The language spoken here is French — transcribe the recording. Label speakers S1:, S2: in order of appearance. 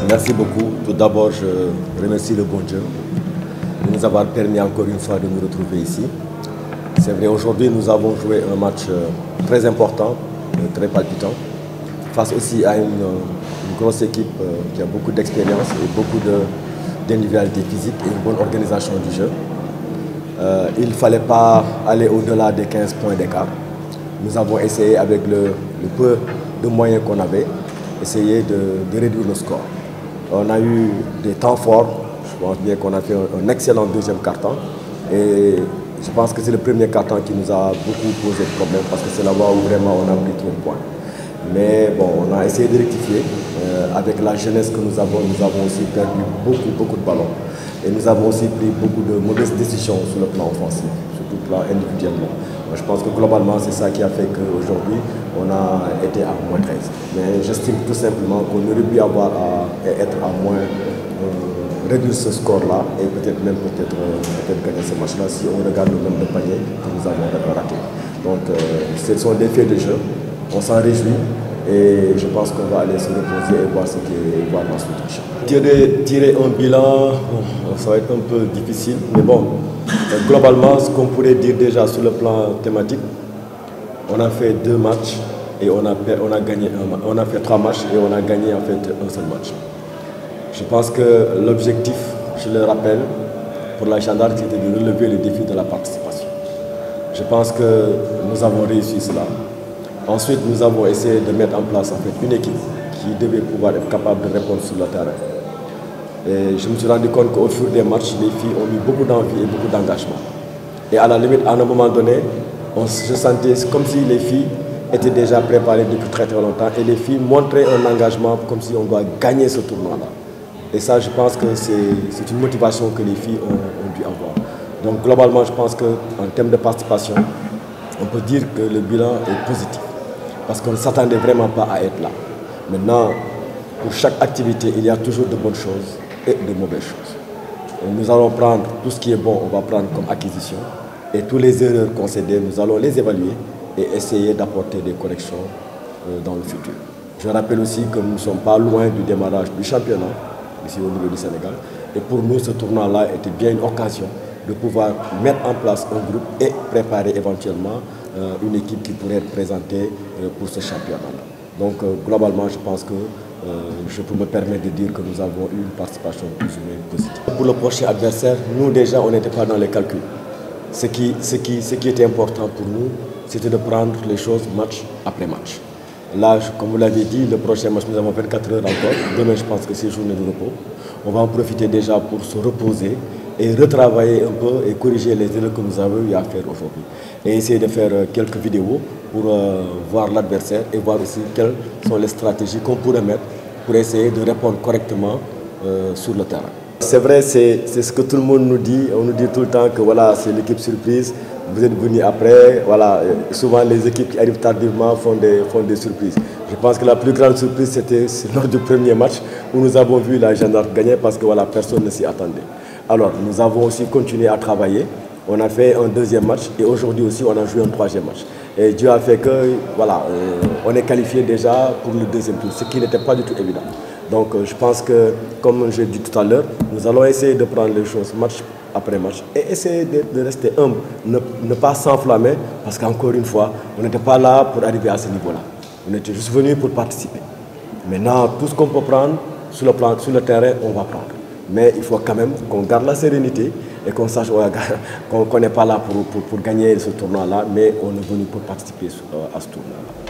S1: Merci beaucoup. Tout d'abord, je remercie le bon Dieu de nous avoir permis encore une fois de nous retrouver ici. C'est vrai, aujourd'hui, nous avons joué un match très important, très palpitant, face aussi à une grosse équipe qui a beaucoup d'expérience et beaucoup d'individualité physique et une bonne organisation du jeu. Il ne fallait pas aller au-delà des 15 points d'écart. Nous avons essayé, avec le peu de moyens qu'on avait, essayer de réduire le score. On a eu des temps forts. Je pense bien qu'on a fait un excellent deuxième quart-temps. Et je pense que c'est le premier quart-temps qui nous a beaucoup posé de problèmes parce que c'est là-bas où vraiment on a pris trop de points. Mais bon, on a essayé de rectifier. Avec la jeunesse que nous avons aussi perdu beaucoup de ballons. Et nous avons aussi pris beaucoup de mauvaises décisions sur le plan offensif, surtout le plan individuellement. Je pense que globalement, c'est ça qui a fait qu'aujourd'hui, on a été à moins 13. Mais j'estime tout simplement qu'on aurait pu avoir être à moins, réduire ce score-là et peut-être gagner ce match-là si on regarde le nombre de paniers que nous avons raté. Donc, ce sont des faits de jeu. On s'en réjouit et je pense qu'on va aller se reposer et voir ce qui est voir la suite. Tirer un bilan, ça va être un peu difficile, mais bon, globalement, ce qu'on pourrait dire déjà sur le plan thématique, on a fait 2 matchs et on a gagné on a fait 3 matchs et on a gagné en fait un seul match. Je pense que l'objectif, je le rappelle, pour la gendarme, c'était de relever le défi de la participation. Je pense que nous avons réussi cela. Ensuite, nous avons essayé de mettre en place en fait, une équipe qui devait pouvoir être capable de répondre sur le terrain. Et je me suis rendu compte qu'au fur des matchs, les filles ont eu beaucoup d'envie et beaucoup d'engagement. Et à la limite, à un moment donné, je sentais comme si les filles étaient déjà préparées depuis très longtemps et les filles montraient un engagement comme si on doit gagner ce tournoi-là. Et ça, je pense que c'est une motivation que les filles ont dû avoir. Donc globalement, je pense qu'en termes de participation, on peut dire que le bilan est positif. Parce qu'on ne s'attendait vraiment pas à être là. Maintenant, pour chaque activité, il y a toujours de bonnes choses et de mauvaises choses. Et nous allons prendre tout ce qui est bon, on va prendre comme acquisition. Et toutes les erreurs concédées, nous allons les évaluer et essayer d'apporter des corrections dans le futur. Je rappelle aussi que nous ne sommes pas loin du démarrage du championnat, ici au niveau du Sénégal. Et pour nous, ce tournoi-là était bien une occasion de pouvoir mettre en place un groupe et préparer éventuellement une équipe qui pourrait être présentée pour ce championnat-là. Donc globalement, je pense que je peux me permettre de dire que nous avons eu une participation plus ou moins positive. Pour le prochain adversaire, nous déjà, on n'était pas dans les calculs. Ce qui était important pour nous, c'était de prendre les choses match après match. Là, comme vous l'avez dit, le prochain match, nous avons 24 heures encore. Demain, je pense que c'est journée de repos. On va en profiter déjà pour se reposer et retravailler un peu et corriger les erreurs que nous avons eu à faire aujourd'hui. Et essayer de faire quelques vidéos pour voir l'adversaire et voir aussi quelles sont les stratégies qu'on pourrait mettre pour essayer de répondre correctement sur le terrain. C'est vrai, c'est ce que tout le monde nous dit. On nous dit tout le temps que voilà, c'est l'équipe surprise. Vous êtes venus après. Voilà, souvent les équipes qui arrivent tardivement font des surprises. Je pense que la plus grande surprise, c'était lors du premier match où nous avons vu la gendarme gagner parce que voilà, personne ne s'y attendait. Alors, nous avons aussi continué à travailler. On a fait un deuxième match et aujourd'hui aussi, on a joué un troisième match. Et Dieu a fait que, voilà, on est qualifié déjà pour le deuxième tour, ce qui n'était pas du tout évident. Donc, je pense que, comme je l'ai dit tout à l'heure, nous allons essayer de prendre les choses match après match et essayer de rester humble, ne pas s'enflammer parce qu'encore une fois, on n'était pas là pour arriver à ce niveau-là. On était juste venus pour participer. Maintenant, tout ce qu'on peut prendre sur le terrain, on va prendre. Mais il faut quand même qu'on garde la sérénité et qu'on sache qu'on n'est pas là pour gagner ce tournoi-là, mais on est venu pour participer à ce tournoi-là.